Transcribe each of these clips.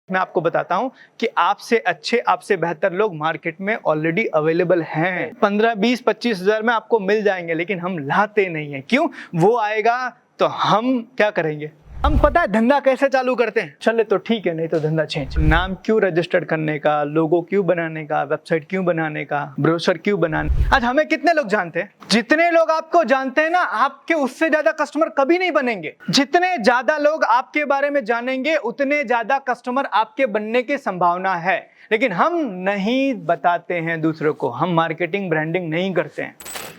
मैं आपको बताता हूं कि आपसे अच्छे, आपसे बेहतर लोग मार्केट में ऑलरेडी अवेलेबल हैं। 15, 20, 25 हजार में आपको मिल जाएंगे, लेकिन हम लाते नहीं हैं। क्यों? वो आएगा तो हम क्या करेंगे? हम पता है धंधा कैसे चालू करते हैं? चले तो ठीक है, नहीं तो धंधा चेंज। नाम क्यों रजिस्टर्ड करने का, लोगो क्यों बनाने का, वेबसाइट क्यों बनाने का, ब्रोशर क्यों बनाने। आज हमें कितने लोग जानते हैं? जितने लोग आपको जानते हैं ना, आपके उससे ज्यादा कस्टमर कभी नहीं बनेंगे। जितने ज्यादा लोग आपके बारे में जानेंगे, उतने ज्यादा कस्टमर आपके बनने की संभावना है। लेकिन हम नहीं बताते हैं दूसरों को, हम मार्केटिंग ब्रांडिंग नहीं करते हैं।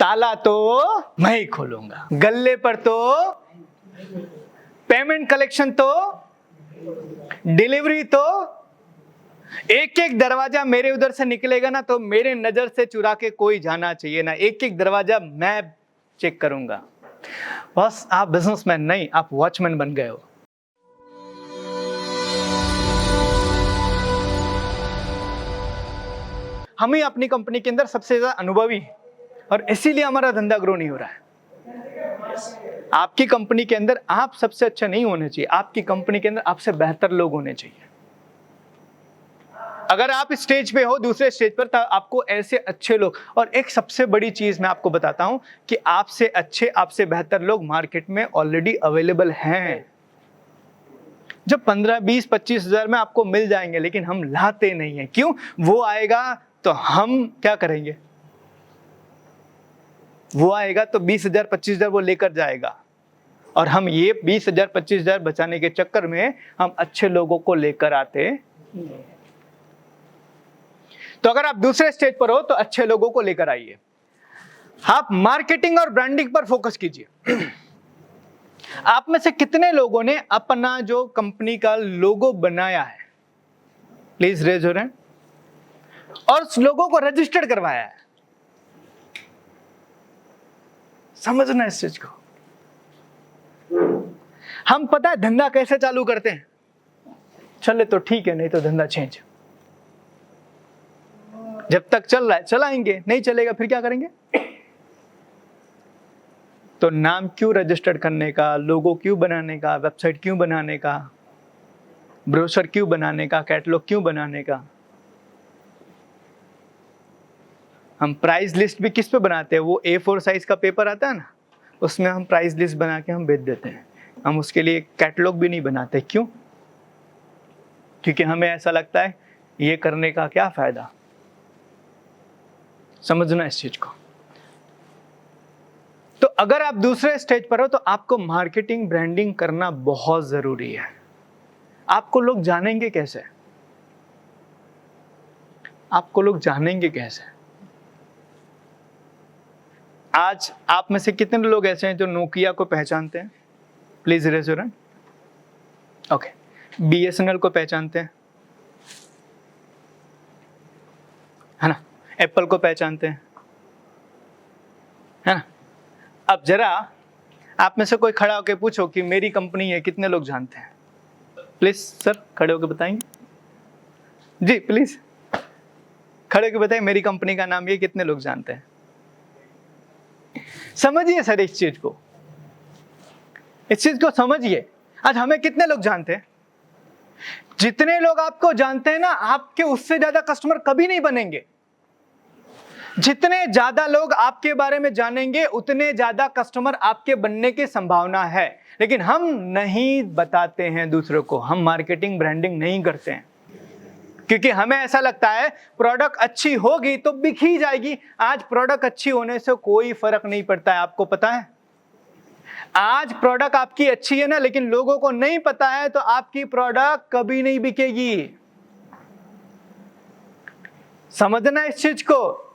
ताला तो मैं ही खोलूंगा, गल्ले पर तो, पेमेंट कलेक्शन तो, डिलीवरी तो, एक एक दरवाजा मेरे उधर से निकलेगा ना, तो मेरे नजर से चुरा के कोई जाना चाहिए ना। एक एक दरवाजा मैं चेक करूंगा। बस आप बिजनेसमैन नहीं, आप वॉचमैन बन गए हो। हम ही अपनी कंपनी के अंदर सबसे ज्यादा अनुभवी हैं और इसीलिए हमारा धंधा ग्रो नहीं हो रहा है। आपकी कंपनी के अंदर आप सबसे अच्छा नहीं होने चाहिए, आपकी कंपनी के अंदर आपसे बेहतर लोग होने चाहिए। अगर आप स्टेज पे हो, दूसरे स्टेज पर, तब आपको ऐसे अच्छे लोग, और एक सबसे बड़ी चीज मैं आपको बताता हूं कि आपसे अच्छे, आपसे बेहतर लोग मार्केट में ऑलरेडी अवेलेबल हैं। जब 15, 20, 25 हजार में आपको मिल जाएंगे, लेकिन हम लाते नहीं हैं। क्यों? वो आएगा तो हम क्या करेंगे? वो आएगा तो 20,000, 25,000 वो लेकर जाएगा, और हम ये 20,000, 25,000 बचाने के चक्कर में हम अच्छे लोगों को लेकर आते। तो अगर आप दूसरे स्टेज पर हो तो अच्छे लोगों को लेकर आइए। आप मार्केटिंग और ब्रांडिंग पर फोकस कीजिए। आप में से कितने लोगों ने अपना जो कंपनी का लोगो बनाया है? प्लीज रेज हो रहे हैं। और उस लोगो को रजिस्टर्ड करवाया है? समझना इस चीज को। हम पता है धंधा कैसे चालू करते हैं? चले तो ठीक है, नहीं तो धंधा चेंज। जब तक चल रहा है चलाएंगे, नहीं चलेगा फिर क्या करेंगे? तो नाम क्यों रजिस्टर्ड करने का, लोगो क्यों बनाने का, वेबसाइट क्यों बनाने का, ब्रोशर क्यों बनाने का, कैटलॉग क्यों बनाने का। हम प्राइस लिस्ट भी किस पे बनाते हैं? वो A4 साइज का पेपर आता है ना, उसमें हम प्राइस लिस्ट बना के हम बेच देते हैं। हम उसके लिए कैटलॉग भी नहीं बनाते। क्यों? क्योंकि हमें ऐसा लगता है ये करने का क्या फायदा। समझना इस चीज को। तो अगर आप दूसरे स्टेज पर हो तो आपको मार्केटिंग ब्रांडिंग करना बहुत जरूरी है। आपको लोग जानेंगे कैसे? आपको लोग जानेंगे कैसे? आज आप में से कितने लोग ऐसे हैं जो नोकिया को पहचानते हैं? Please raise your hand. Okay. BSNL को पहचानते हैं, है ना? एप्पल को पहचानते हैं, है ना? अब जरा आप में से कोई खड़ा होकर पूछो कि मेरी कंपनी है, कितने लोग जानते हैं? प्लीज सर खड़े होकर बताएंगे जी, प्लीज खड़े होकर बताइए मेरी कंपनी का नाम ये, कितने लोग जानते हैं? समझिए सर इस चीज को, इस चीज को समझिए। आज हमें कितने लोग जानते हैं? जितने लोग आपको जानते हैं ना, आपके उससे ज्यादा कस्टमर कभी नहीं बनेंगे। जितने ज्यादा लोग आपके बारे में जानेंगे, उतने ज्यादा कस्टमर आपके बनने की संभावना है। लेकिन हम नहीं बताते हैं दूसरों को, हम मार्केटिंग ब्रांडिंग नहीं करते हैं, क्योंकि हमें ऐसा लगता है प्रोडक्ट अच्छी होगी तो बिक ही जाएगी। आज प्रोडक्ट अच्छी होने से कोई फर्क नहीं पड़ता है। आपको पता है, आज प्रोडक्ट आपकी अच्छी है ना, लेकिन लोगों को नहीं पता है, तो आपकी प्रोडक्ट कभी नहीं बिकेगी। समझना इस चीज को।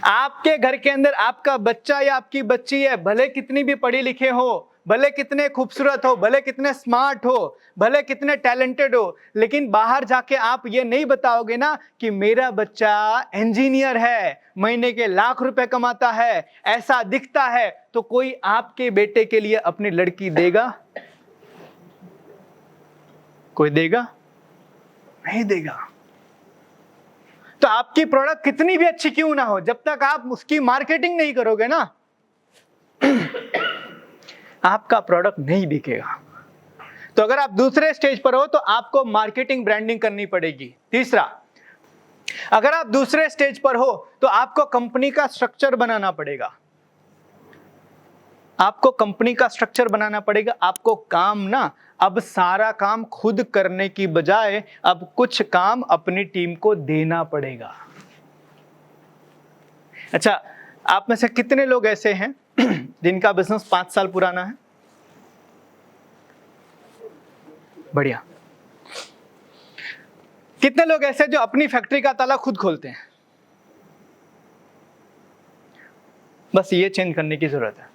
आपके घर के अंदर आपका बच्चा या आपकी बच्ची है, भले कितनी भी पढ़ी लिखे हो, भले कितने खूबसूरत हो, भले कितने स्मार्ट हो, भले कितने टैलेंटेड हो, लेकिन बाहर जाके आप ये नहीं बताओगे ना कि मेरा बच्चा इंजीनियर है, महीने के लाख रुपए कमाता है, ऐसा दिखता है, तो कोई आपके बेटे के लिए अपनी लड़की देगा? कोई देगा? नहीं देगा। तो आपकी प्रोडक्ट कितनी भी अच्छी क्यों ना हो, जब तक आप उसकी मार्केटिंग नहीं करोगे ना, आपका प्रोडक्ट नहीं बिकेगा। तो अगर आप दूसरे स्टेज पर हो तो आपको मार्केटिंग ब्रांडिंग करनी पड़ेगी। तीसरा, अगर आप दूसरे स्टेज पर हो तो आपको कंपनी का स्ट्रक्चर बनाना पड़ेगा। आपको कंपनी का स्ट्रक्चर बनाना पड़ेगा। आपको काम ना अब सारा काम खुद करने की बजाय अब कुछ काम अपनी टीम को देना पड़ेगा। अच्छा, आप में से कितने लोग ऐसे हैं जिनका बिजनेस 5 साल पुराना है? बढ़िया। कितने लोग ऐसे जो अपनी फैक्ट्री का ताला खुद खोलते हैं? बस ये चेंज करने की जरूरत है।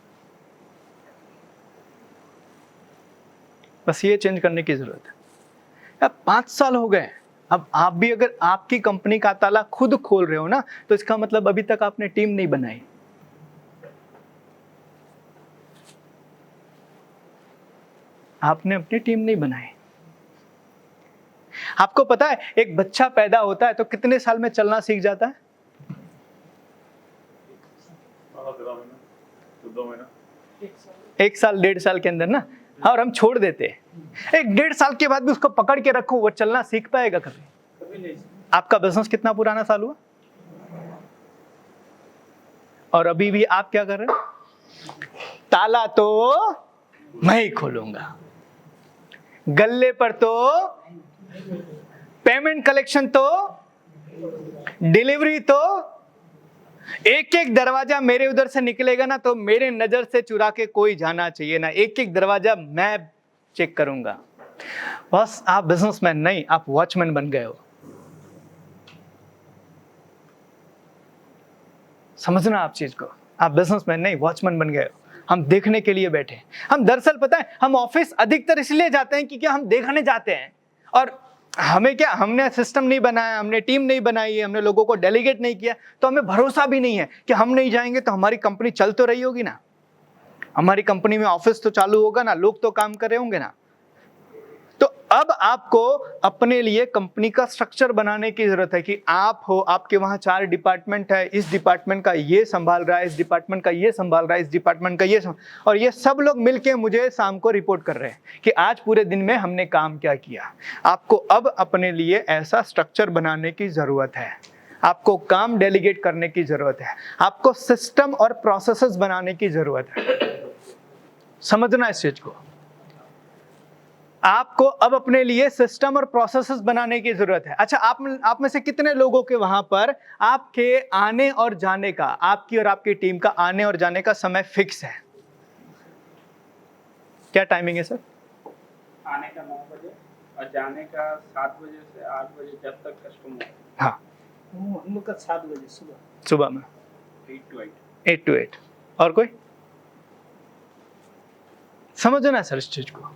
बस ये चेंज करने की जरूरत है। अब 5 साल हो गए, अब आप भी अगर आपकी कंपनी का ताला खुद खोल रहे हो ना, तो इसका मतलब अभी तक आपने टीम नहीं बनाई। आपने अपनी टीम नहीं बनाई। आपको पता है एक बच्चा पैदा होता है तो कितने साल में चलना सीख जाता है? 1 साल 1.5 साल के अंदर ना। और हम छोड़ देते हैं। 1.5 साल के बाद भी उसको पकड़ के रखो, वो चलना सीख पाएगा कभी नहीं। आपका बिजनेस कितना पुराना साल हुआ और अभी भी आप क्या कर रहे हो? ताला तो मैं ही खोलूंगा, गल्ले पर तो, पेमेंट कलेक्शन तो, डिलीवरी तो, एक एक दरवाजा मेरे उधर से निकलेगा ना तो मेरे नजर से चुरा के कोई जाना चाहिए ना। एक एक दरवाजा मैं चेक करूंगा। बस आप बिजनेसमैन नहीं, आप वॉचमैन बन गए हो। समझना आप चीज को, आप बिजनेसमैन नहीं वॉचमैन बन गए हो। हम देखने के लिए बैठे हैं। हम दरअसल पता है हम ऑफिस अधिकतर इसलिए जाते हैं क्योंकि हम देखने जाते हैं। और हमें क्या, हमने सिस्टम नहीं बनाया, हमने टीम नहीं बनाई है, हमने लोगों को डेलीगेट नहीं किया, तो हमें भरोसा भी नहीं है कि हम नहीं जाएंगे तो हमारी कंपनी चल तो रही होगी ना, हमारी कंपनी में ऑफिस तो चालू होगा ना, लोग तो काम कर रहे होंगे ना। तो अब आपको अपने लिए कंपनी का स्ट्रक्चर बनाने की जरूरत है कि आप हो, आपके वहां 4 डिपार्टमेंट है, इस डिपार्टमेंट का ये संभाल रहा है, इस डिपार्टमेंट का ये संभाल रहा है, इस डिपार्टमेंट का ये और ये सब लोग मिलके मुझे शाम को रिपोर्ट कर रहे हैं कि आज पूरे दिन में हमने काम क्या किया। आपको अब अपने लिए ऐसा स्ट्रक्चर बनाने की जरूरत है। आपको काम डेलीगेट करने की जरूरत है। आपको सिस्टम और प्रोसेसेस बनाने की जरूरत है। समझना इस चीज को। आपको अब अपने लिए सिस्टम और प्रोसेसेस बनाने की जरूरत है। अच्छा, आप में से कितने लोगों के वहां पर आपके आने और जाने का, आपकी और आपकी टीम का आने और जाने का समय फिक्स है? क्या टाइमिंग है सर? आने का 9 बजे और जाने का 7 बजे से 8 बजे, जब तक कस्टमर। हाँ, हम लोग का 7 बजे सुबह में 8 to 8। और कोई? समझो ना सर इस चीज को।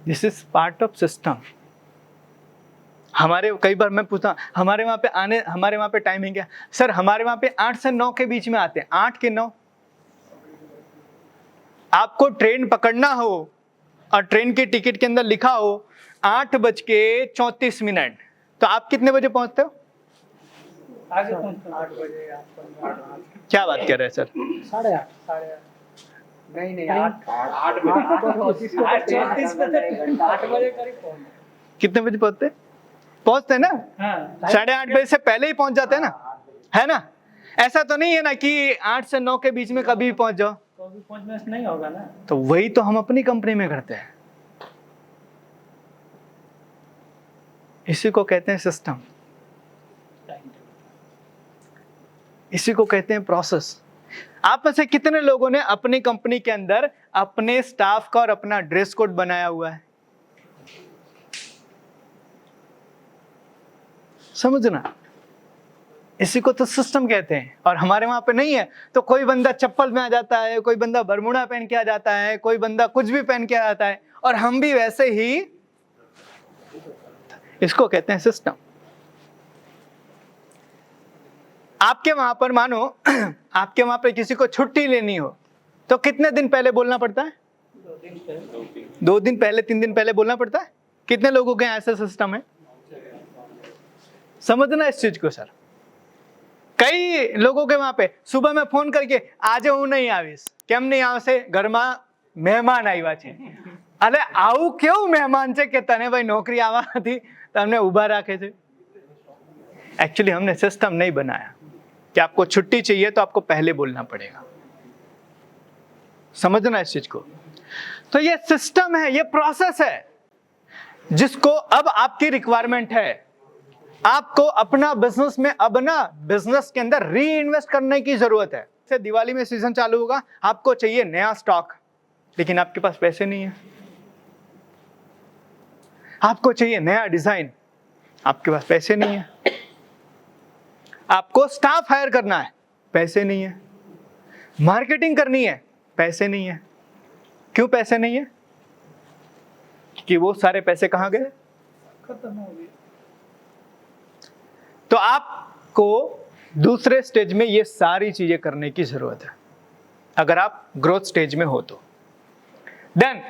This is part of system. हमारे कई बार मैं पूछता हमारे वहां पे टाइमिंग क्या सर? हमारे वहां पे 8 से 9 के बीच में आते हैं। 8 के 9 आपको ट्रेन पकड़ना हो और ट्रेन की टिकट के अंदर लिखा हो 8:34, तो आप कितने बजे पहुंचते हो? आगे 8 बजे। क्या बात कर रहे हैं सर? 8:30 नहीं 8 बजे करीब कितने बजे पहुंचते ना? हाँ, 8:30 बजे से पहले ही पहुंच जाते हैं ना, है ना? ऐसा तो नहीं है ना कि 8 से 9 के बीच में कभी भी पहुंच जाओ, तो भी पहुंचने से नहीं होगा ना। तो वही तो हम अपनी कंपनी में करते हैं। इसी को कहते हैं सिस्टम, इसी को कहते हैं प्रोसेस। आप में से कितने लोगों ने अपनी कंपनी के अंदर अपने स्टाफ का और अपना ड्रेस कोड बनाया हुआ है? समझना, इसी को तो सिस्टम कहते हैं। और हमारे वहां पे नहीं है तो कोई बंदा चप्पल में आ जाता है, कोई बंदा बरमूडा पहन के आ जाता है, कोई बंदा कुछ भी पहन के आ जाता है, और हम भी वैसे ही। इसको कहते हैं सिस्टम। आपके वहां पर मानो आपके वहां पर किसी को छुट्टी लेनी हो तो कितने दिन पहले बोलना पड़ता है? 2 दिन पहले, 3 दिन पहले बोलना पड़ता है। कितने लोगों के ऐसा सिस्टम है? समझना इस चीज को सर। कई लोगों के वहां पे सुबह में फोन करके आज हूं नहीं आवीस, केम नहीं आवशे, घर में मेहमान આવ્યા છે, અરે આવું કેવું મહેમાન છે કે તને ભાઈ નોકરી આવા નથી તમને ઊભા રાખે છે? एक्चुअली हमने सिस्टम नहीं बनाया कि आपको छुट्टी चाहिए तो आपको पहले बोलना पड़ेगा। समझना इस चीज को। तो ये सिस्टम है, ये प्रोसेस है जिसको अब आपकी रिक्वायरमेंट है। आपको अपना बिजनेस में अब ना बिजनेस के अंदर री इन्वेस्ट करने की जरूरत है। जैसे दिवाली में सीजन चालू होगा, आपको चाहिए नया स्टॉक, लेकिन आपके पास पैसे नहीं है। आपको चाहिए नया डिजाइन, आपके पास पैसे नहीं है। आपको स्टाफ हायर करना है, पैसे नहीं है। मार्केटिंग करनी है, पैसे नहीं है। क्यों पैसे नहीं है? कि वो सारे पैसे कहां गए? खत्म हो गए। तो आपको दूसरे स्टेज में ये सारी चीजें करने की जरूरत है अगर आप ग्रोथ स्टेज में हो तो। देन